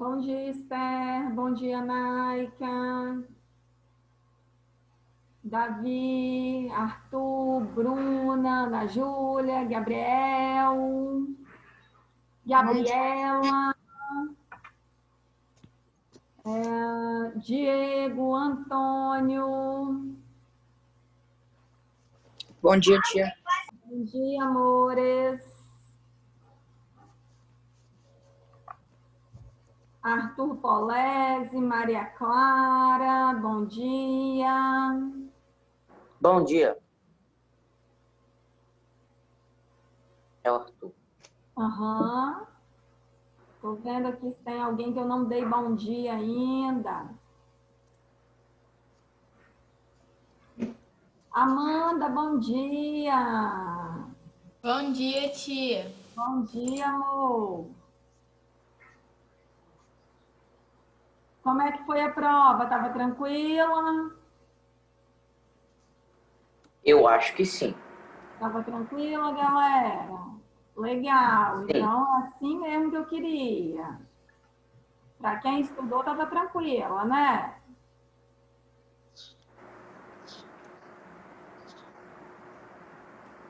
Bom dia, Esther. Bom dia, Naika. Davi, Arthur, Bruna, Ana Júlia, Gabriela, Diego, Antônio. Bom dia, tia. Bom dia, amores. Arthur Polese, Maria Clara, bom dia. Bom dia. É o Arthur. Aham. Tô vendo aqui se tem alguém que eu não dei bom dia ainda. Amanda, bom dia. Bom dia, tia. Bom dia, amor. Como é que foi a prova? Tava tranquila? Eu acho que sim. Tava tranquila, galera? Legal. Sim. Então, é assim mesmo que eu queria. Para quem estudou, tava tranquila, né?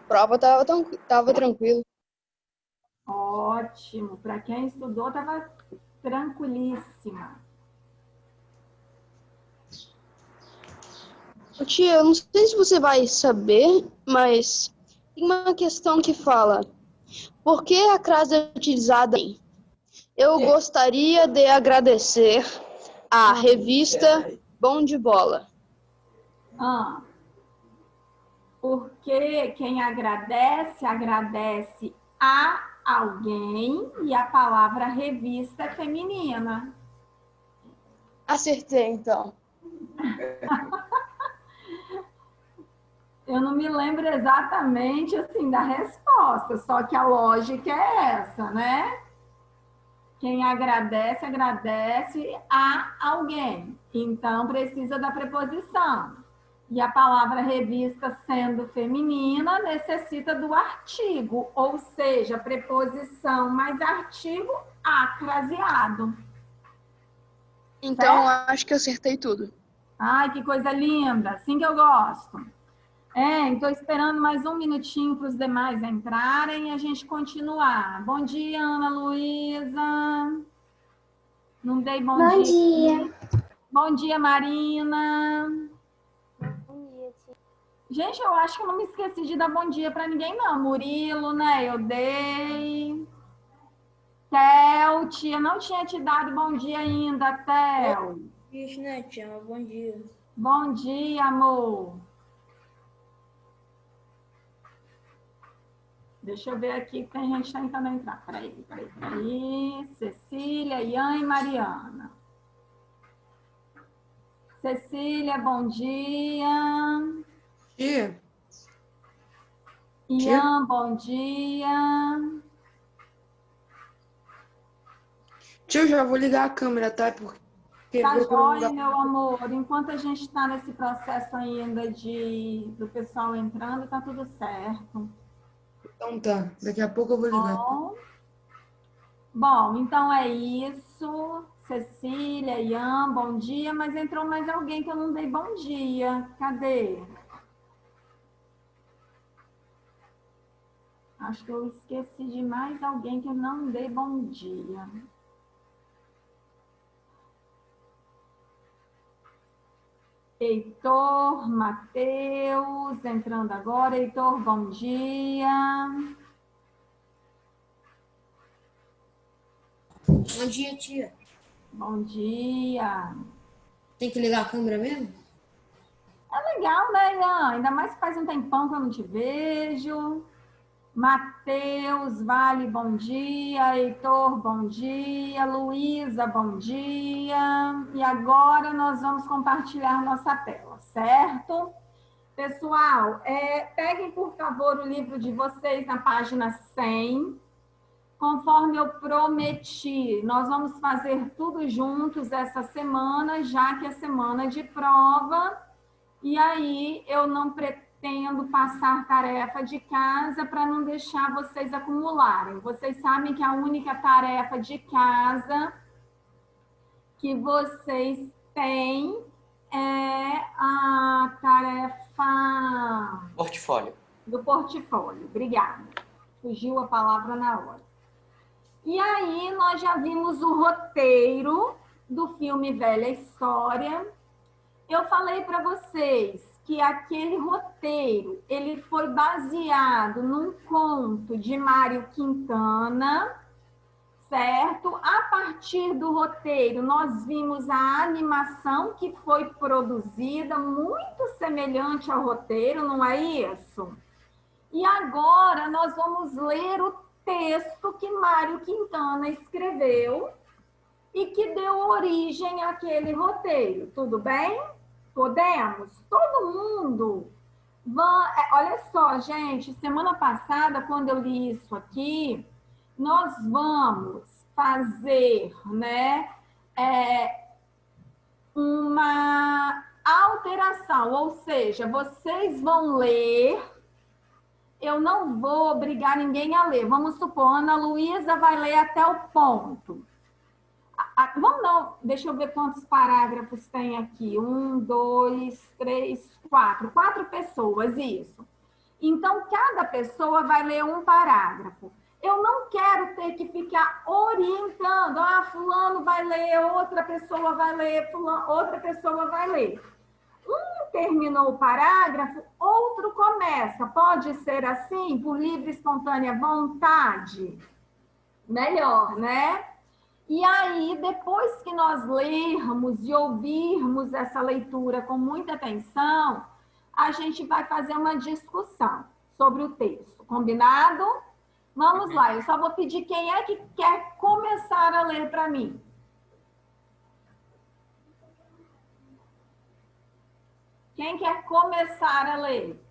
Prova tava tranquilo. Ótimo. Para quem estudou, tava tranquilíssima. Tia, eu não sei se você vai saber, mas tem uma questão que fala: por que a crase é utilizada em? Eu gostaria de agradecer à revista Bom de Bola. Porque quem agradece, agradece a alguém e a palavra revista é feminina. Acertei, então. Eu não me lembro exatamente assim da resposta, só que a lógica é essa, né? Quem agradece, agradece a alguém. Então precisa da preposição. E a palavra revista, sendo feminina, necessita do artigo, ou seja, preposição mais artigo acraseado. Então, acho que acertei tudo. Ai, que coisa linda, assim que eu gosto. Estou esperando mais um minutinho para os demais entrarem e a gente continuar. Bom dia, Ana Luísa. Não dei bom dia. Bom dia, Marina. Bom dia, tia. Gente, eu acho que eu não me esqueci de dar bom dia para ninguém, não. Murilo, né? Eu dei. Theo, tia, não tinha te dado bom dia ainda, Theo. Isso, né, tia? Bom dia. Bom dia, amor. Deixa eu ver aqui que tem gente tentando entrar. Peraí. Cecília, Ian e Mariana. Cecília, bom dia. Tia. Ian, bom dia. Tia, eu já vou ligar a câmera, tá? Porque Tá jóia, meu amor. Enquanto a gente está nesse processo ainda do pessoal entrando, tá tudo certo. Então tá, daqui a pouco eu vou ligar. Bom, então é isso. Cecília, Ian, bom dia. Mas entrou mais alguém que eu não dei bom dia. Cadê? Acho que eu esqueci de mais alguém que eu não dei bom dia. Heitor, Matheus, entrando agora. Heitor, bom dia. Bom dia, tia. Bom dia. Tem que ligar a câmera mesmo? É legal, né, Ian? Ainda mais que faz um tempão que eu não te vejo. Matheus, Vale, bom dia. Heitor, bom dia. Luísa, bom dia. E agora nós vamos compartilhar nossa tela, certo? Pessoal, peguem, por favor, o livro de vocês na página 100. Conforme eu prometi, nós vamos fazer tudo juntos essa semana, já que é semana de prova. E aí eu não pretendo passar tarefa de casa para não deixar vocês acumularem. Vocês sabem que a única tarefa de casa que vocês têm a tarefa Portfólio. do portfólio. Obrigada. Fugiu a palavra na hora. E aí, nós já vimos o roteiro do filme Velha História. Eu falei para vocês que aquele roteiro, ele foi baseado num conto de Mário Quintana, certo? A partir do roteiro, nós vimos a animação que foi produzida, muito semelhante ao roteiro, não é isso? E agora nós vamos ler o texto que Mário Quintana escreveu e que deu origem àquele roteiro. Tudo bem? Podemos? Todo mundo? Olha só, gente, semana passada, quando eu li isso aqui, nós vamos fazer, né, uma alteração, ou seja, vocês vão ler, eu não vou obrigar ninguém a ler. Vamos supor, Ana Luísa vai ler até o ponto. Vamos não, deixa eu ver quantos parágrafos tem aqui. 1, 2, 3, 4. 4 pessoas, isso. Então, cada pessoa vai ler um parágrafo. Eu não quero ter que ficar orientando. Ah, fulano vai ler, outra pessoa vai ler, fulano, outra pessoa vai ler. Um terminou o parágrafo, outro começa. Pode ser assim, por livre e espontânea vontade? Melhor, né? E aí, depois que nós lermos e ouvirmos essa leitura com muita atenção, a gente vai fazer uma discussão sobre o texto. Combinado? Vamos lá, eu só vou pedir quem é que quer começar a ler para mim. Quem quer começar a ler?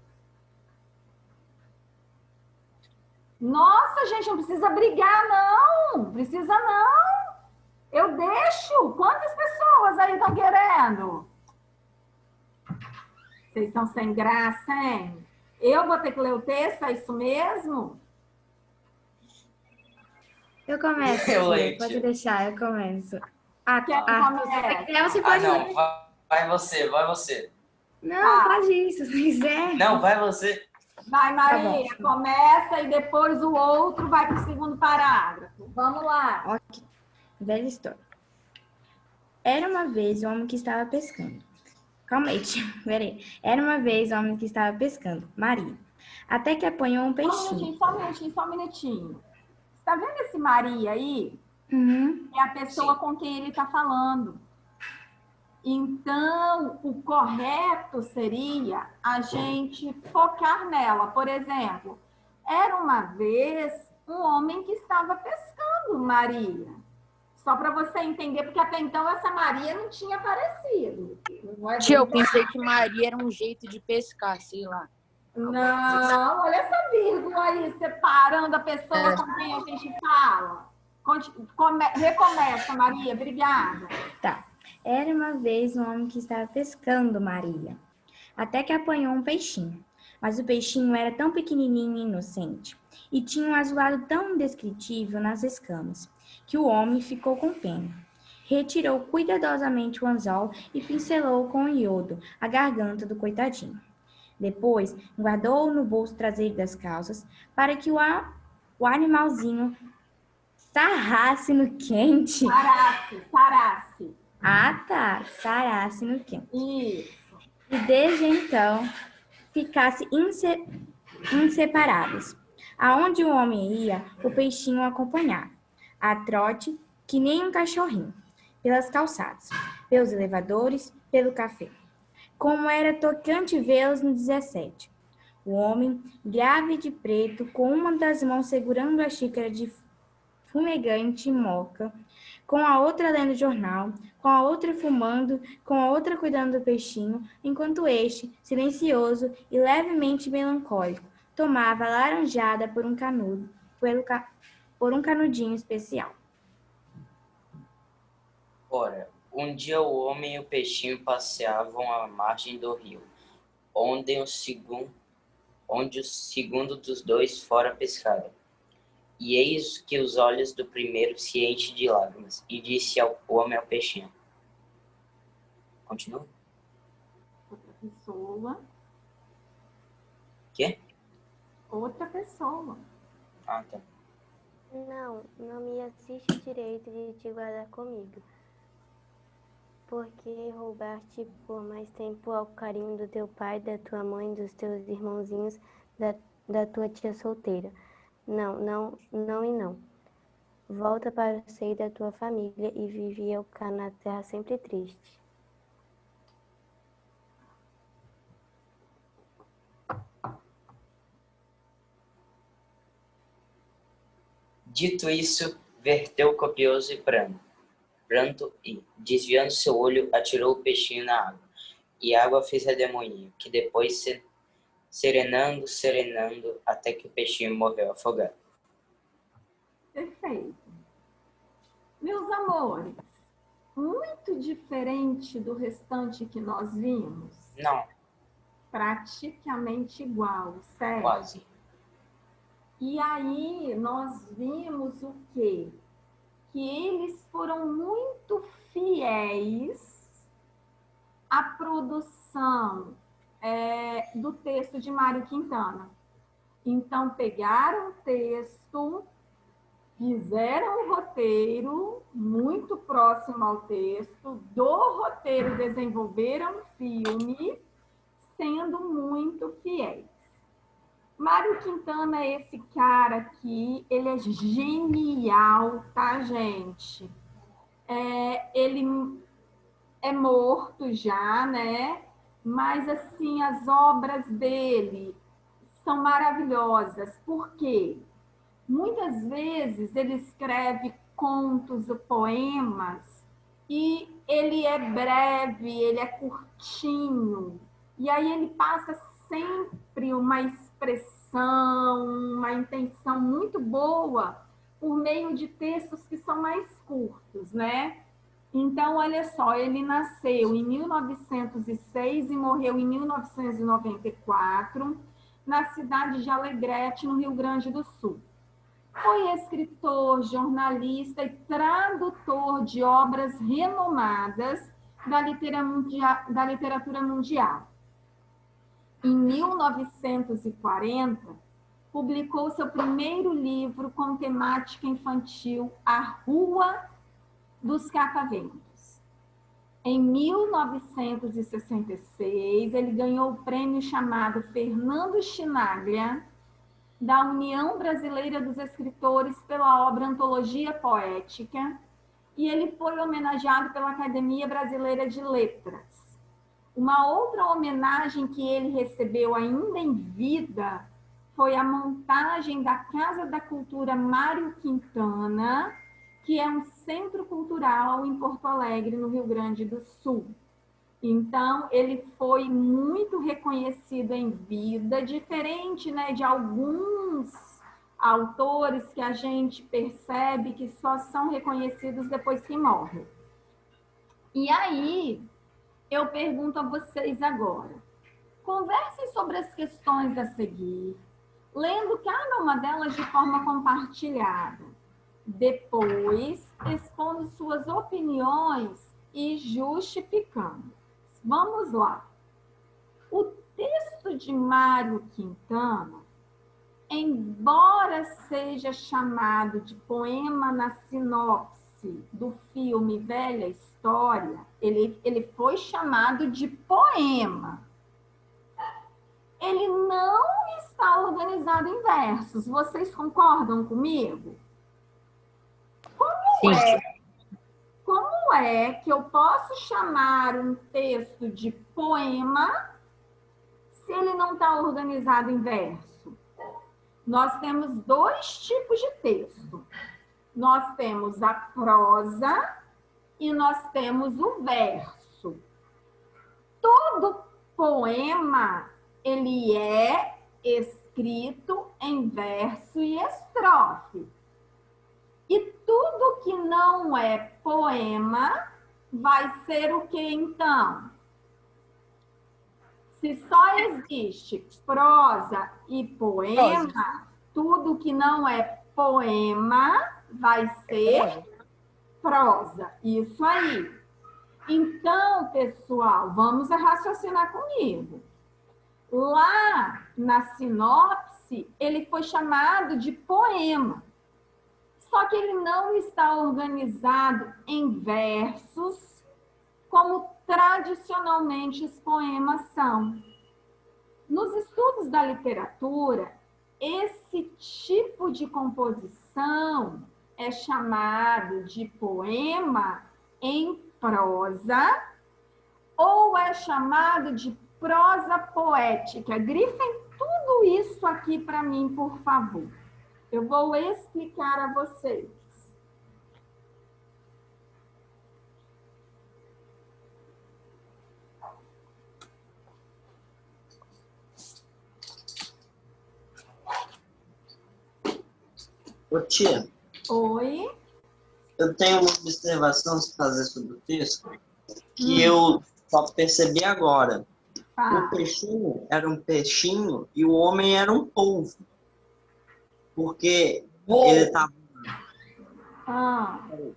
Nossa, gente, não precisa brigar, não. Precisa, não. Eu deixo. Quantas pessoas aí estão querendo? Vocês estão sem graça, hein? Eu vou ter que ler o texto, é isso mesmo? Eu começo. Eu leio, Pode tia. deixar, eu começo. Quem começa? Você pode não, ler. vai você, vai você. Não, pode ir, se você quiser. Não, vai você. Vai, Maria, começa e depois o outro vai para o segundo parágrafo. Vamos lá. Ok. Velha história. Era uma vez um homem que estava pescando. Calma aí, tia. Peraí. Era uma vez um homem que estava pescando, Maria. Até que apanhou um peixinho. Só um minutinho. Você tá vendo esse Maria aí? Uhum. É a pessoa com quem ele está falando. Então, o correto seria a gente focar nela. Por exemplo, era uma vez um homem que estava pescando, Maria. Só para você entender, porque até então essa Maria não tinha aparecido. Tia, eu pensei que Maria era um jeito de pescar, sei lá. Não, olha essa vírgula aí, separando a pessoa com quem a gente fala. Recomeça, Maria, obrigada. Tá. Era uma vez um homem que estava pescando, Maria. Até que apanhou um peixinho. Mas o peixinho era tão pequenininho e inocente, e tinha um azulado tão indescritível nas escamas, que o homem ficou com pena. Retirou cuidadosamente o anzol e pincelou com iodo a garganta do coitadinho. Depois, guardou-o no bolso traseiro das calças para que o animalzinho sarrasse no quente. Sarasse. Ah, tá. Sarasse no quente. Isso. E desde então ficasse inseparáveis. Aonde o homem ia, o peixinho o acompanhava, a trote, que nem um cachorrinho, pelas calçadas, pelos elevadores, pelo café. Como era tocante vê-los no 17. O homem, grave de preto, com uma das mãos segurando a xícara de fumegante moca, com a outra lendo jornal, com a outra fumando, com a outra cuidando do peixinho, enquanto este, silencioso e levemente melancólico, tomava a laranjada por um canudinho especial. Ora, um dia o homem e o peixinho passeavam à margem do rio, onde o segundo dos dois fora pescar. E eis que os olhos do primeiro se enchem de lágrimas, e disse o homem ao peixinho: Continua. Outra pessoa. Quê? Outra pessoa. Ah, tá. Não me assiste direito de te guardar comigo. Porque roubar-te por mais tempo ao carinho do teu pai, da tua mãe, dos teus irmãozinhos, da tua tia solteira. Não e não. Volta para o seio da tua família e vive eu cá na terra sempre triste. Dito isso, verteu copioso pranto e, desviando seu olho, atirou o peixinho na água. E a água fez redemoinho, que depois serenando, até que o peixinho morreu afogado. Perfeito. Meus amores, muito diferente do restante que nós vimos. Não, Praticamente igual, certo? quase. E aí nós vimos o quê? Que eles foram muito fiéis à produção do texto de Mário Quintana. Então, pegaram o texto, fizeram um roteiro muito próximo ao texto, do roteiro desenvolveram um filme, sendo muito fiéis. Mário Quintana é esse cara aqui, ele é genial, tá, gente? Ele é morto já, né? Mas, assim, as obras dele são maravilhosas. Por quê? Muitas vezes ele escreve contos ou poemas e ele é breve, ele é curtinho. E aí ele passa sempre uma expressão, uma intenção muito boa por meio de textos que são mais curtos, né? Então, olha só, ele nasceu em 1906 e morreu em 1994, na cidade de Alegrete, no Rio Grande do Sul. Foi escritor, jornalista e tradutor de obras renomadas da literatura mundial. Em 1940, publicou seu primeiro livro com temática infantil, A Rua dos Cataventos. Em 1966, ele ganhou o prêmio chamado Fernando Chinaglia, da União Brasileira dos Escritores, pela obra Antologia Poética, e ele foi homenageado pela Academia Brasileira de Letras. Uma outra homenagem que ele recebeu ainda em vida foi a montagem da Casa da Cultura Mário Quintana, que é um centro cultural em Porto Alegre, no Rio Grande do Sul. Então, ele foi muito reconhecido em vida, diferente, né, de alguns autores que a gente percebe que só são reconhecidos depois que morrem. E aí, eu pergunto a vocês agora, conversem sobre as questões a seguir, lendo cada uma delas de forma compartilhada. Depois, expondo suas opiniões e justificando. Vamos lá. O texto de Mário Quintana, embora seja chamado de poema na sinopse do filme Velha História, ele foi chamado de poema. Ele não está organizado em versos. Vocês concordam comigo? Como é que eu posso chamar um texto de poema se ele não está organizado em verso? Nós temos dois tipos de texto. Nós temos a prosa e nós temos o verso. Todo poema, ele é escrito em verso e estrofe. E tudo que não é poema vai ser o que então? Se só existe prosa e poema, tudo que não é poema vai ser prosa. Isso aí. Então, pessoal, vamos raciocinar comigo. Lá na sinopse, ele foi chamado de poema. Só que ele não está organizado em versos, como tradicionalmente os poemas são. Nos estudos da literatura, esse tipo de composição é chamado de poema em prosa ou é chamado de prosa poética. Grifem tudo isso aqui para mim, por favor. Eu vou explicar a vocês. Ô tia, Oi? eu tenho uma observação a fazer sobre o texto que eu só percebi agora. O peixinho era um peixinho e o homem era um polvo. Porque ele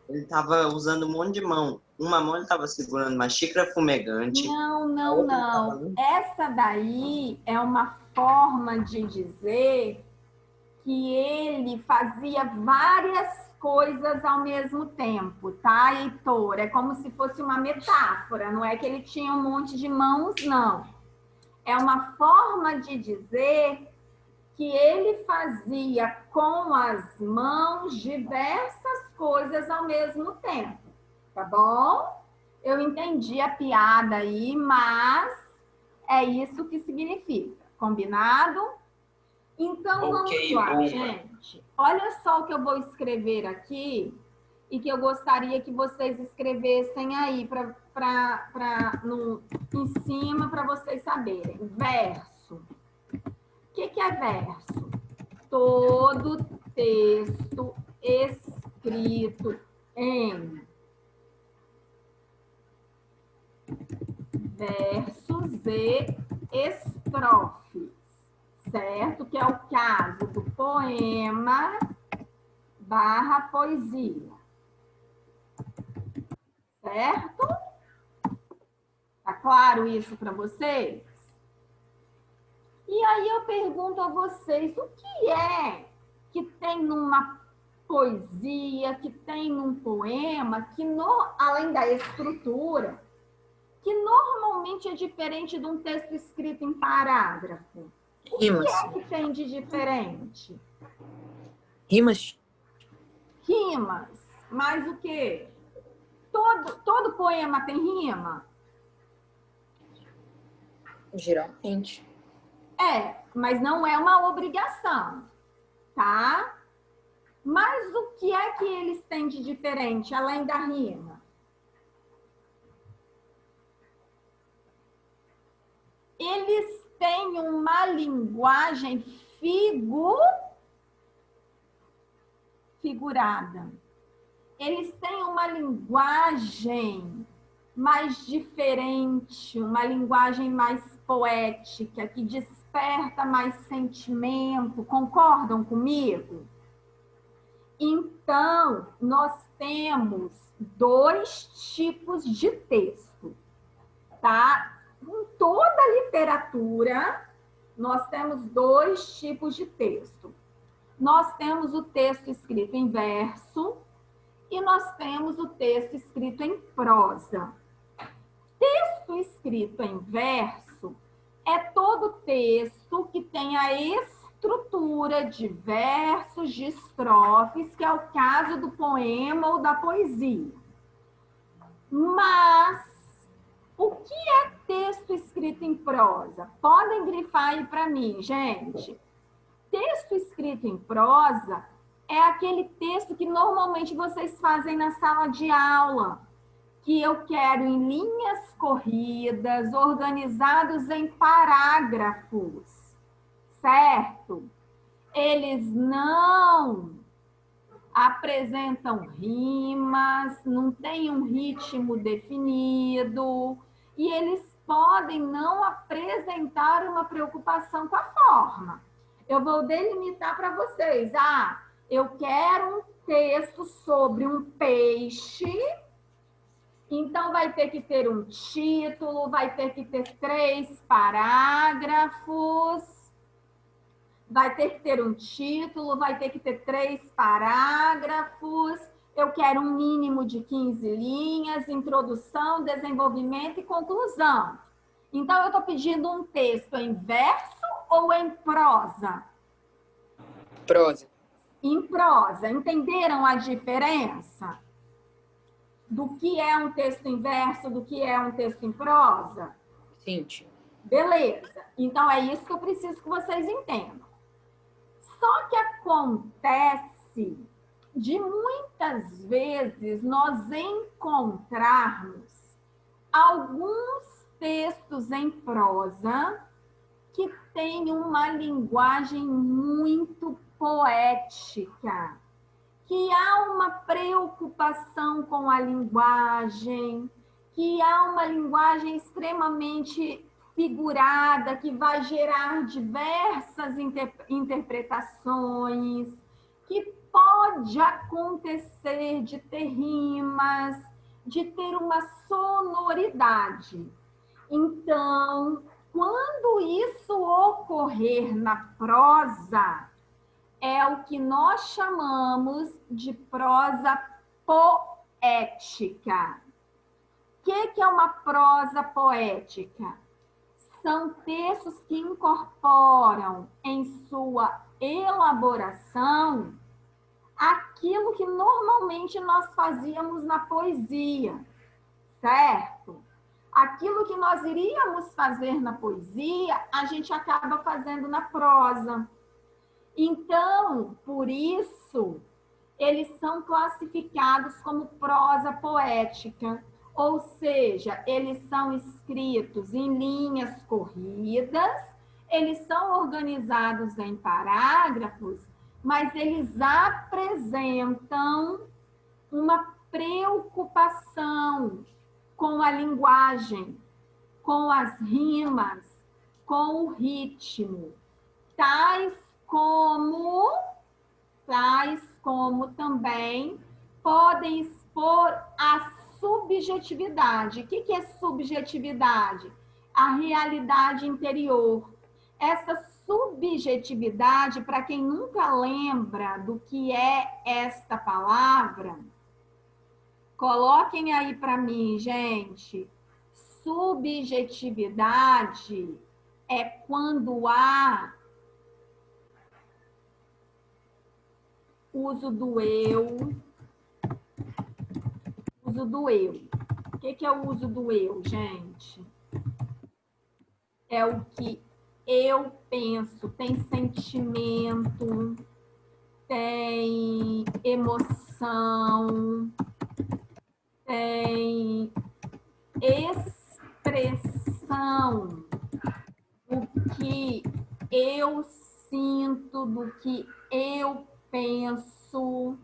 estava usando um monte de mão. Uma mão ele estava segurando uma xícara fumegante. Não. Essa daí é uma forma de dizer que ele fazia várias coisas ao mesmo tempo, tá, Heitor? É como se fosse uma metáfora, não é que ele tinha um monte de mãos, não. É uma forma de dizer que ele fazia com as mãos diversas coisas ao mesmo tempo, tá bom? Eu entendi a piada aí, mas é isso que significa, combinado? Então, vamos lá, gente. Olha só o que eu vou escrever aqui e que eu gostaria que vocês escrevessem aí em cima para vocês saberem. Verso. O que é verso? Todo texto escrito em versos e estrofes, certo? Que é o caso do poema / poesia, certo? Tá claro isso para vocês? E aí eu pergunto a vocês, o que é que tem numa poesia, que tem num poema, que além da estrutura, que normalmente é diferente de um texto escrito em parágrafo? O Rimas. que é que tem de diferente? Rimas. Rimas. Mas o quê? Todo poema tem rima? Geralmente. Mas não é uma obrigação, tá? Mas o que é que eles têm de diferente, além da rima? Eles têm uma linguagem figurada. Eles têm uma linguagem mais diferente, uma linguagem mais poética, que desperta mais sentimento. Concordam comigo? Então, nós temos 2 tipos de texto, tá? Em toda a literatura, nós temos 2 tipos de texto. Nós temos o texto escrito em verso e nós temos o texto escrito em prosa. Texto escrito em verso é todo texto que tem a estrutura de versos, de estrofes, que é o caso do poema ou da poesia. Mas o que é texto escrito em prosa? Podem grifar aí para mim, gente. Texto escrito em prosa é aquele texto que normalmente vocês fazem na sala de aula, que eu quero em linhas corridas, organizados em parágrafos, certo? Eles não apresentam rimas, não têm um ritmo definido, e eles podem não apresentar uma preocupação com a forma. Eu vou delimitar para vocês. Eu quero um texto sobre um peixe Então, vai ter que ter um título, vai ter que ter 3 parágrafos, vai ter que ter um título, vai ter que ter 3 parágrafos. Eu quero um mínimo de 15 linhas, introdução, desenvolvimento e conclusão. Então, eu estou pedindo um texto em verso ou em prosa? Prosa. Em prosa. Entenderam a diferença do que é um texto em verso, do que é um texto em prosa? Sim, tia. Beleza. Então, é isso que eu preciso que vocês entendam. Só que acontece de muitas vezes nós encontrarmos alguns textos em prosa que têm uma linguagem muito poética, que há uma preocupação com a linguagem, que há uma linguagem extremamente figurada, que vai gerar diversas interpretações, que pode acontecer de ter rimas, de ter uma sonoridade. Então, quando isso ocorrer na prosa, é o que nós chamamos de prosa poética. O que é uma prosa poética? São textos que incorporam em sua elaboração aquilo que normalmente nós fazíamos na poesia, certo? Aquilo que nós iríamos fazer na poesia, a gente acaba fazendo na prosa. Então, por isso, eles são classificados como prosa poética, ou seja, eles são escritos em linhas corridas, eles são organizados em parágrafos, mas eles apresentam uma preocupação com a linguagem, com as rimas, com o ritmo, tais como também podem expor a subjetividade. O que é subjetividade? A realidade interior. Essa subjetividade, para quem nunca lembra do que é esta palavra, coloquem aí para mim, gente. Subjetividade é quando há uso do eu. Uso do eu. O que é o uso do eu, gente? É o que eu penso, tem sentimento, tem emoção, tem expressão do que eu sinto, do que eu penso.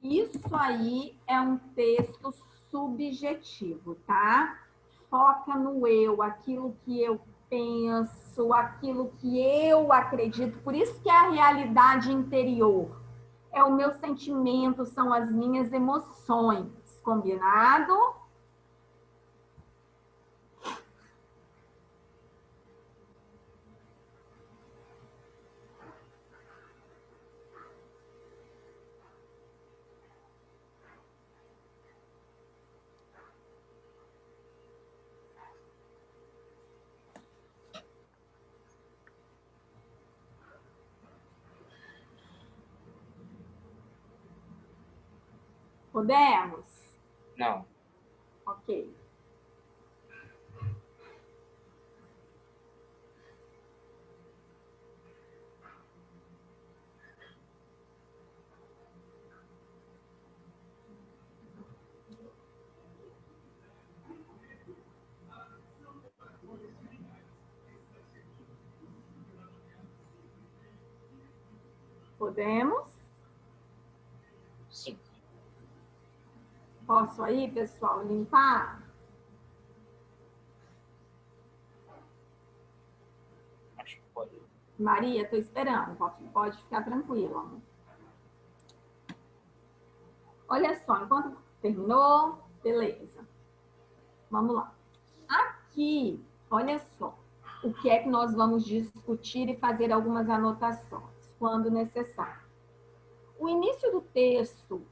Isso aí é um texto subjetivo, tá? Foca no eu, aquilo que eu penso, aquilo que eu acredito. Por isso que é a realidade interior. É o meu sentimento, são as minhas emoções. Combinado? Podemos? Não. Ok. Podemos? Sim. Posso aí, pessoal, limpar? Acho que pode. Maria, estou esperando. Pode ficar tranquila. Olha só, enquanto terminou, beleza. Vamos lá. Aqui, olha só, o que é que nós vamos discutir e fazer algumas anotações, quando necessário. O início do texto,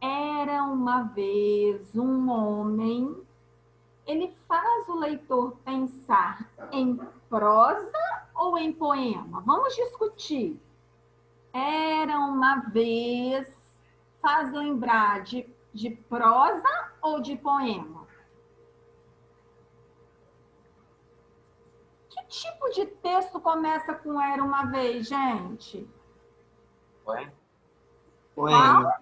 era uma vez um homem, ele faz o leitor pensar em prosa ou em poema? Vamos discutir. Era uma vez, faz lembrar de prosa ou de poema? Que tipo de texto começa com era uma vez, gente? Poema? Poema.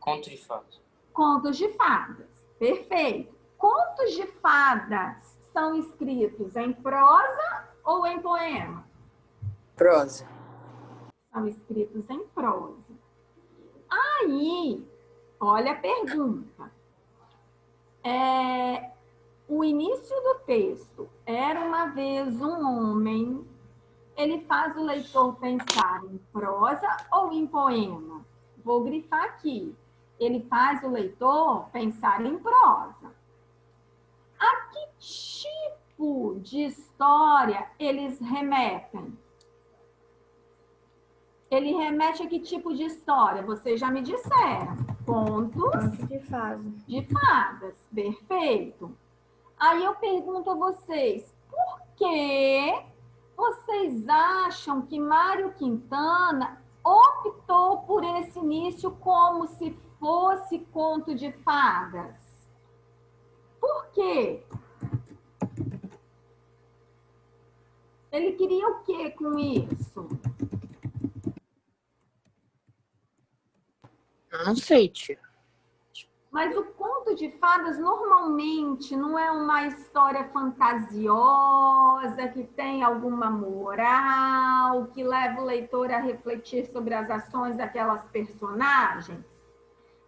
Conto de fadas. Contos de fadas. Perfeito. Contos de fadas são escritos em prosa ou em poema? Prosa. São escritos em prosa. Aí, olha a pergunta. O início do texto, era uma vez um homem, ele faz o leitor pensar em prosa ou em poema? Vou grifar aqui. Ele faz o leitor pensar em prosa. A que tipo de história eles remetem? Ele remete a que tipo de história? Vocês já me disseram. Contos de fadas. De fadas. Perfeito. Aí eu pergunto a vocês, por que vocês acham que Mário Quintana optou por esse início como se fosse conto de fadas? Por quê? Ele queria o quê com isso? Eu não sei, tia. Mas o conto de fadas normalmente não é uma história fantasiosa, que tem alguma moral, que leva o leitor a refletir sobre as ações daquelas personagens.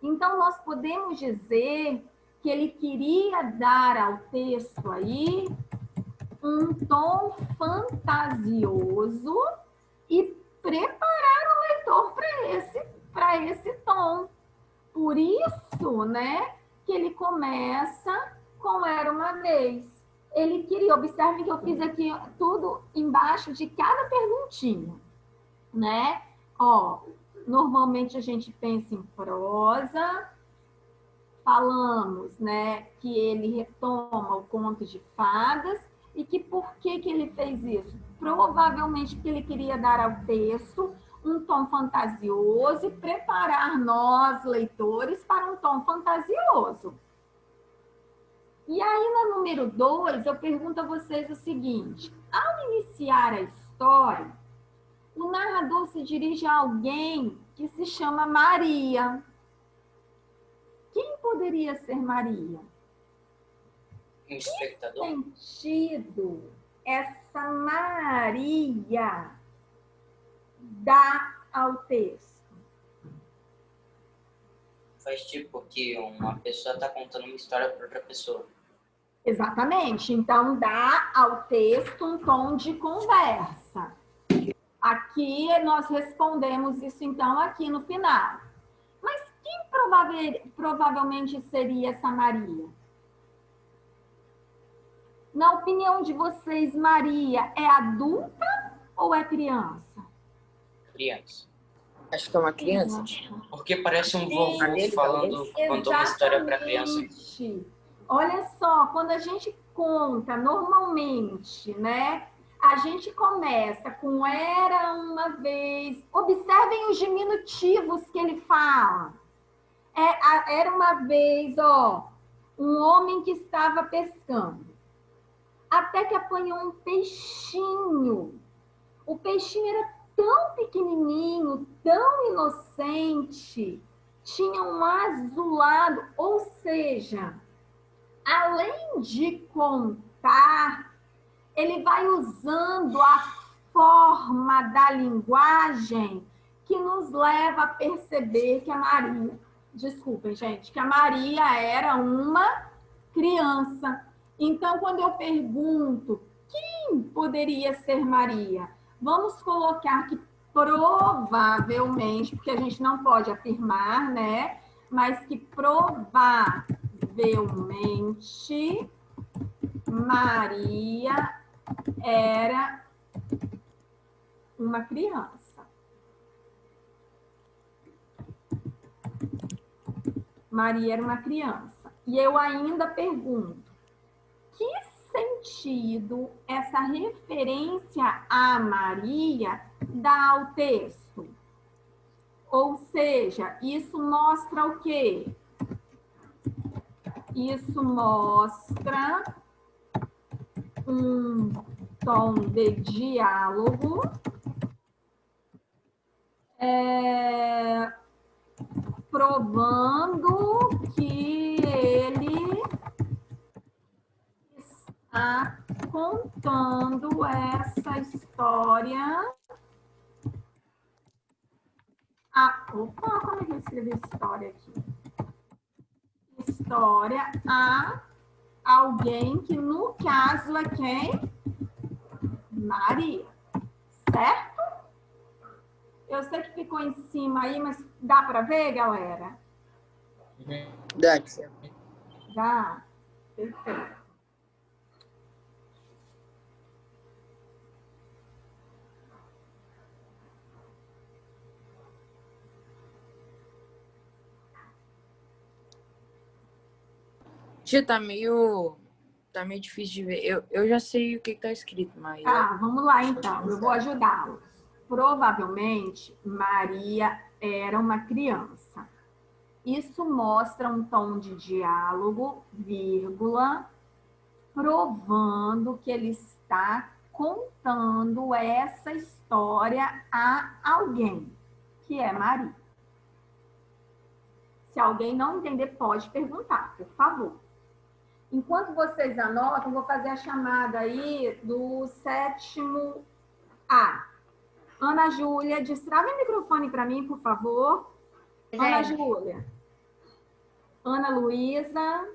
Então, nós podemos dizer que ele queria dar ao texto aí um tom fantasioso e preparar o leitor para esse tom. Por isso, né, que ele começa com Era uma Vez. Ele queria, observem que eu fiz aqui tudo embaixo de cada perguntinha, né? Ó, normalmente a gente pensa em prosa, falamos, né, que ele retoma o conto de fadas e que por que ele fez isso? Provavelmente porque ele queria dar ao texto um tom fantasioso e preparar nós, leitores, para um tom fantasioso. E aí, na número 2, eu pergunto a vocês o seguinte: ao iniciar a história, o narrador se dirige a alguém que se chama Maria. Quem poderia ser Maria? Um espectador? Que sentido essa Maria dá ao texto? Faz tipo que uma pessoa está contando uma história para outra pessoa. Exatamente. Então, dá ao texto um tom de conversa. Aqui, nós respondemos isso, então, aqui no final. Mas quem provavelmente seria essa Maria? Na opinião de vocês, Maria é adulta ou é criança? Criança. Acho que é uma criança, tia. Porque parece um vovô falando, contando uma história para criança. Olha só, quando a gente conta normalmente, né? A gente começa com era uma vez. Observem os diminutivos que ele fala. Era uma vez, ó, um homem que estava pescando. Até que apanhou um peixinho. O peixinho era tão pequenininho, tão inocente, tinha um azulado, ou seja, além de contar, ele vai usando a forma da linguagem que nos leva a perceber que a Maria, desculpem, gente, que a Maria era uma criança. Então, quando eu pergunto quem poderia ser Maria, vamos colocar que provavelmente, porque a gente não pode afirmar, né? mas que provavelmente Maria era uma criança. Maria era uma criança. E eu ainda pergunto, que sentido essa referência a Maria dá ao texto? Ou seja, isso mostra o quê? Isso mostra um tom de diálogo provando que ele está contando essa história. Opa, como é que eu escrevi história aqui? História a alguém que, no caso, é quem? Maria. Certo? Eu sei que ficou em cima aí, mas dá para ver, galera? Dá, tia. Dá. Perfeito. Tia, tá meio difícil de ver. Eu já sei o que tá escrito, mas... Vamos lá então, eu vou ajudá-los. Provavelmente, Maria era uma criança. Isso mostra um tom de diálogo, vírgula, provando que ele está contando essa história a alguém, que é Maria. Se alguém não entender, pode perguntar, por favor. Enquanto vocês anotam, vou fazer a chamada aí do 7º A. Ana Júlia, destrave o microfone para mim, por favor. Ana Júlia. Ana Luísa.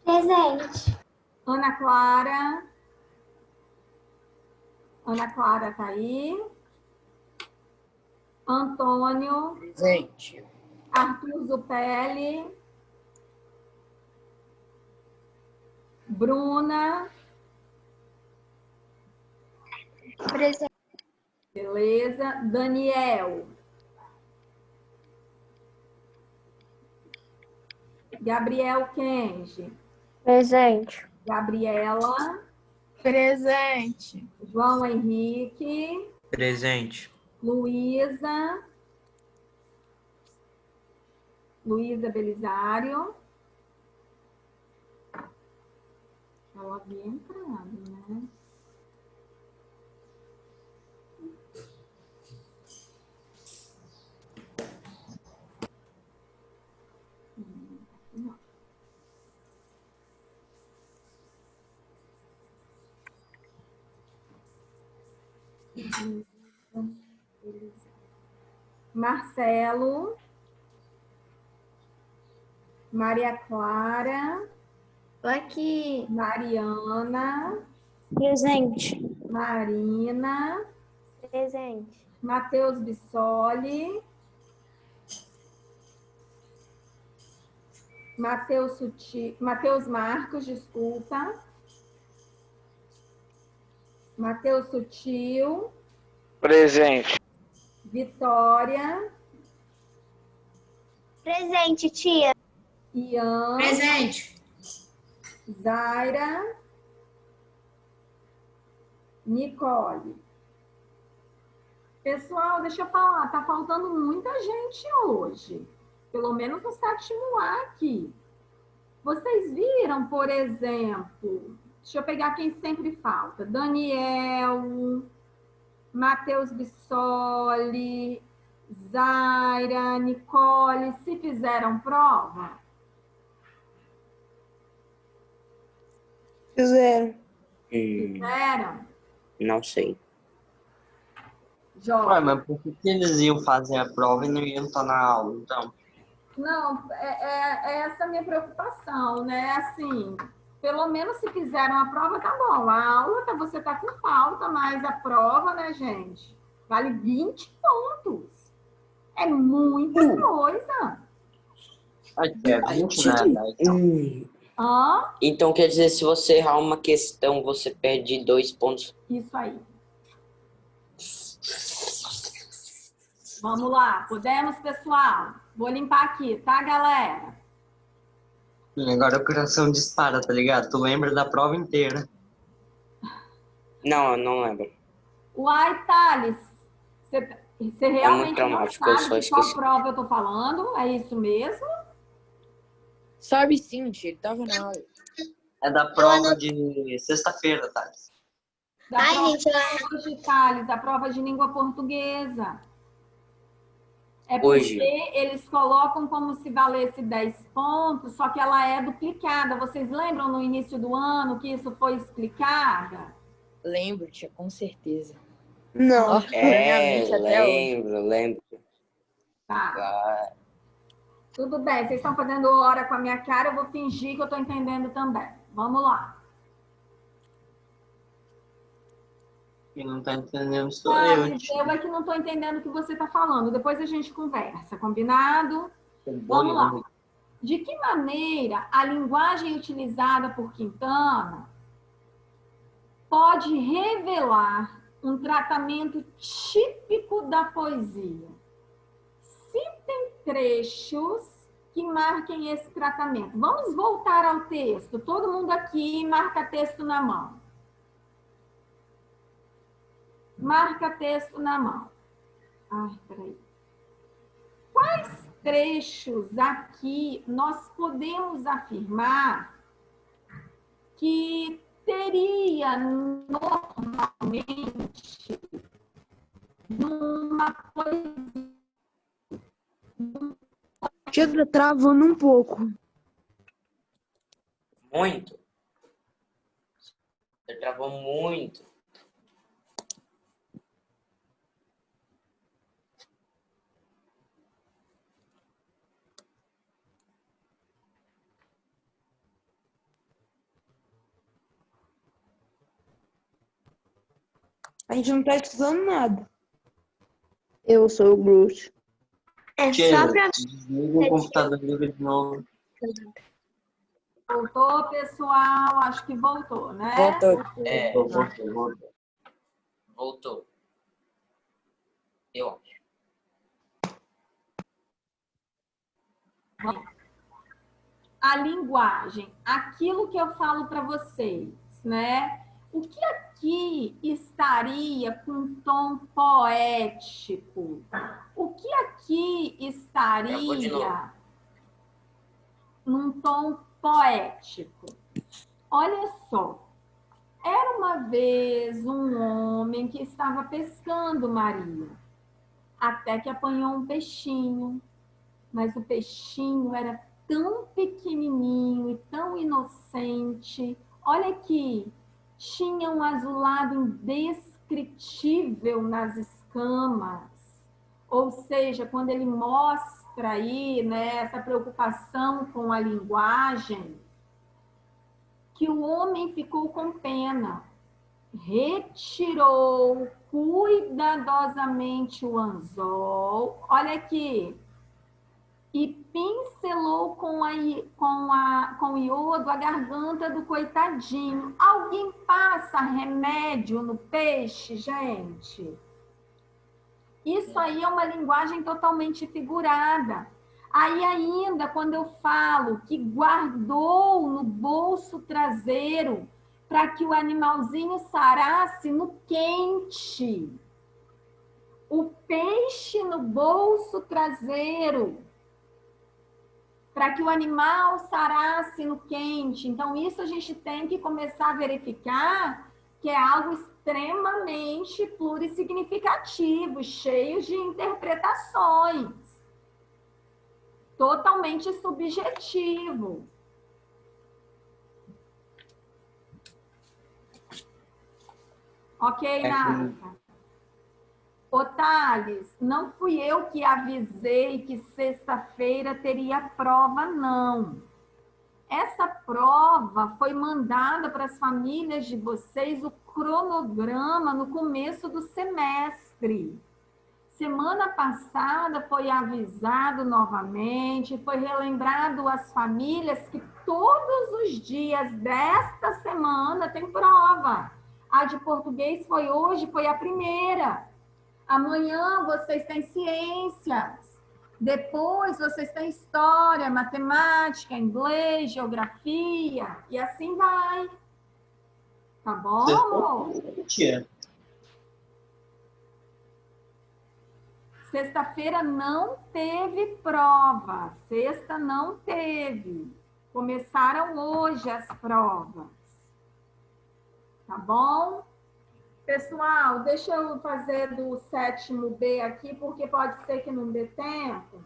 Presente. Ana Clara. Ana Clara tá aí. Antônio. Presente. Arthur Zupelli. Bruna. Presente. Beleza. Daniel. Gabriel Kenji. Presente. Gabriela. Presente. João Henrique. Presente. Luísa. Luísa Belisário. Ela havia entrado, né? Não. Marcelo. Maria Clara. Tô aqui. Mariana. Presente. Marina. Presente. Matheus Bissoli. Matheus Marcos, desculpa. Matheus Sutil. Presente. Vitória. Presente, tia. Ian. Presente. Zaira. Nicole. Pessoal, deixa eu falar, tá faltando muita gente hoje. Pelo menos no 7º A aqui. Vocês viram, por exemplo, deixa eu pegar quem sempre falta. Daniel, Matheus Bissoli, Zaira, Nicole, se fizeram prova? Fizeram. Fizeram? Não sei. Ué, mas por que eles iam fazer a prova e não iam estar na aula, então? Não, é essa a minha preocupação, né? Assim, pelo menos se fizeram a prova, tá bom. A aula, você tá com falta, mas a prova, né, gente? Vale 20 pontos. É muita coisa. Aqui é 20, né? Hã? Então quer dizer, se você errar uma questão, você perde 2 pontos. Isso aí. Vamos lá, podemos, pessoal? Vou limpar aqui, tá, galera? Agora o coração dispara, tá ligado? Tu lembra da prova inteira. Não, eu não lembro. Uai, Thales, você realmente não traumático, eu só sabe de qual esqueci. prova eu tô falando? É isso mesmo? Sabe sim, tia, ele tava na aula. É da prova de sexta-feira, Thales. Da prova hoje, Thales, a prova de língua portuguesa. É porque Hoje. eles colocam como se valesse 10 pontos, só que ela é duplicada. Vocês lembram no início do ano que isso foi explicado? Lembro, tia, com certeza. Não. Ó, na minha mente até hoje. Lembro. Tá. Tudo bem, vocês estão fazendo hora com a minha cara, eu vou fingir que eu estou entendendo também. Vamos lá. Quem não tá entendendo sou Ah, eu. mas eu é que não estou entendendo o que você está falando. Depois a gente conversa, combinado? Vamos lá. De que maneira a linguagem utilizada por Quintana pode revelar um tratamento típico da poesia? Citem trechos que marquem esse tratamento. Vamos voltar ao texto. Todo mundo aqui marca texto na mão. Marca texto na mão. Ai, peraí. Quais trechos aqui nós podemos afirmar que teria normalmente numa poesia? Chega travando um pouco. Muito? Você travou muito. A gente não tá estudando nada. Eu sou o Bruce. É Tia, só pra... desliga o computador e liga de novo. Voltou, pessoal? Acho que voltou, né? Voltou. Voltou. Eu acho. A linguagem, aquilo que eu falo para vocês, né? O que aqui estaria com tom poético? O que aqui estaria num tom poético? Olha só. Era uma vez um homem que estava pescando, Maria, até que apanhou um peixinho. Mas o peixinho era tão pequenininho e tão inocente. Olha aqui, tinha um azulado indescritível nas escamas. Ou seja, quando ele mostra aí, né, essa preocupação com a linguagem, que o homem ficou com pena, retirou cuidadosamente o anzol. Olha aqui. E pincelou com o iodo a garganta do coitadinho. Alguém passa remédio no peixe, gente? Isso aí é uma linguagem totalmente figurada. Aí ainda, quando eu falo que guardou no bolso traseiro para que o animalzinho sarasse no quente. O peixe no bolso traseiro para que o animal sarasse no quente. Então, isso a gente tem que começar a verificar que é algo extremamente plurissignificativo, cheio de interpretações. Totalmente subjetivo. Ok, Nata? Ô, Thales, não fui eu que avisei que sexta-feira teria prova, não. Essa prova foi mandada para as famílias de vocês, o cronograma no começo do semestre. Semana passada foi avisado novamente, foi relembrado às famílias que todos os dias desta semana tem prova. A de português foi hoje, foi a primeira. Amanhã vocês têm ciências. Depois vocês têm história, matemática, inglês, geografia, e assim vai. Tá bom? Tia. Sexta-feira não teve prova. Sexta não teve. Começaram hoje as provas. Tá bom? Pessoal, deixa eu fazer do 7º B aqui, porque pode ser que não dê tempo.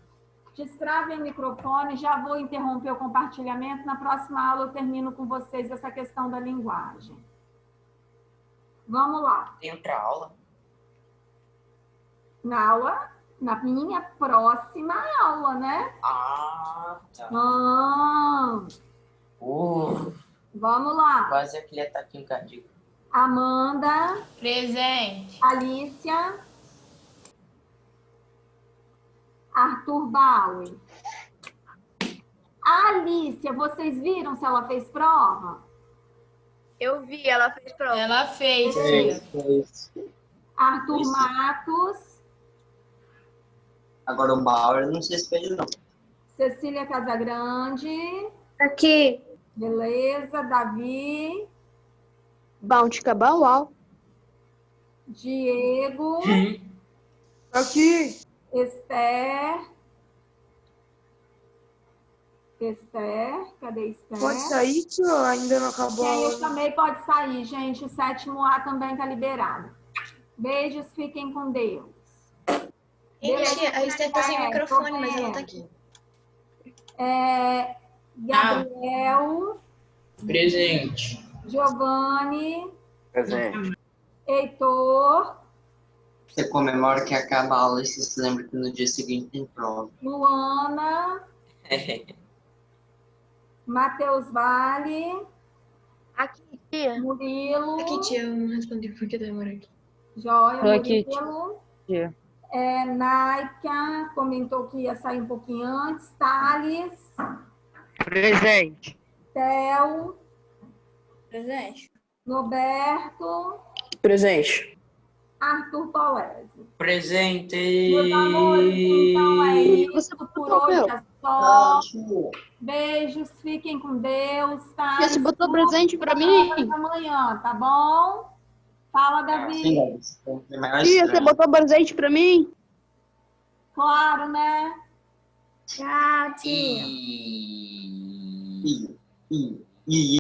Destravem o microfone, já vou interromper o compartilhamento. Na próxima aula eu termino com vocês essa questão da linguagem. Vamos lá. Tem outra aula? Na minha próxima aula, né? Ah, tá. Vamos lá. Quase aquele ataque cardíaco. Amanda. Presente. Alicia. Arthur Bauer. Alicia, vocês viram se ela fez prova? Eu vi, ela fez prova. Ela fez, tia. Arthur Isso. Matos. Agora o Bauer, não sei se fez, não. Cecília Casagrande. Aqui. Beleza. Davi. Bounty Cabaual. Diego. Aqui. Esther. Cadê Esther? Pode sair, que ainda não acabou a Quem eu aula. chamei pode sair, gente. O 7º A também tá liberado. Beijos, fiquem com Deus. Gente, a Esther tá sem microfone, mas ela tá aqui. Gabriel. Presente. Giovanni. Presente. Heitor. Você comemora que acaba a aula e você se lembra que no dia seguinte tem prova. Luana. Matheus Vale. Aqui, tia. Murilo. Aqui, tia, eu não respondi porque demora aqui. Joia, Aqui, Murilo. tia. Naika comentou que ia sair um pouquinho antes. Thales. Presente. Theo. Presente. Roberto. Presente. Arthur Polese. Presente. Meus amores, então é isso. Você Por botou hoje meu? é só. Tio. Beijos, fiquem com Deus, tá? Tia, você botou presente pra mim? Amanhã, tá bom? Fala, Davi. Sim, tem mais Tia, você estranho. botou presente pra mim? Claro, né? Tchau, tia. E... E